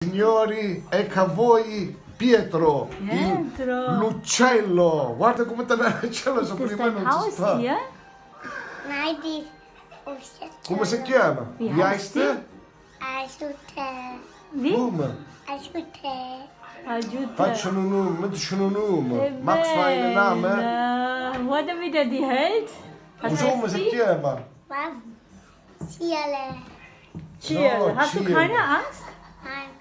Signori, ecco a voi Pietro, Pietro. l'uccello. Guarda come te l'uccello Ist so das prima dein non si sta. Haustier? Nein, die ist Come si chiama? Wie Wie heißt heißt der? Wie? Come? Aiuto. Facciano un nome, mettici un nome. Max fai il nome? Guarda wie der die hält. Was Come heißt si die? chiama? Was? Tierle. Chill. No, Hast du Chill. keine Angst? Nein.